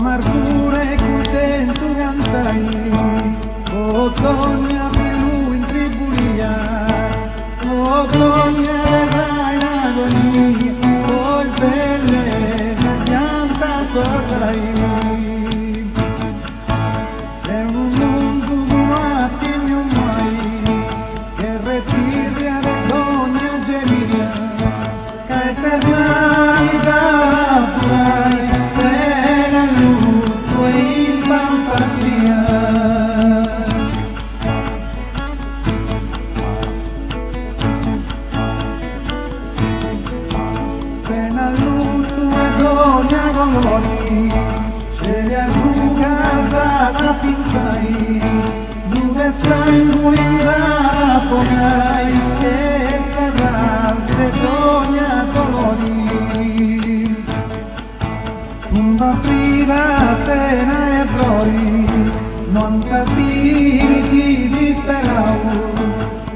amargura e contento cantai, otoño più in tribulia, otoño dai l'agonia, poi belle la pianta torrai. È un mondo muati non mai, che respira vergogna gemia, che eternalità purai, era lutto e infantasia. Pena lutto e dogna colori, ce li asciuga la pintai, dove sanguina la pogai, che saràs de dogna colori. Tumba priva sena e flori, non capivi chi disperau,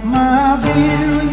ma vivi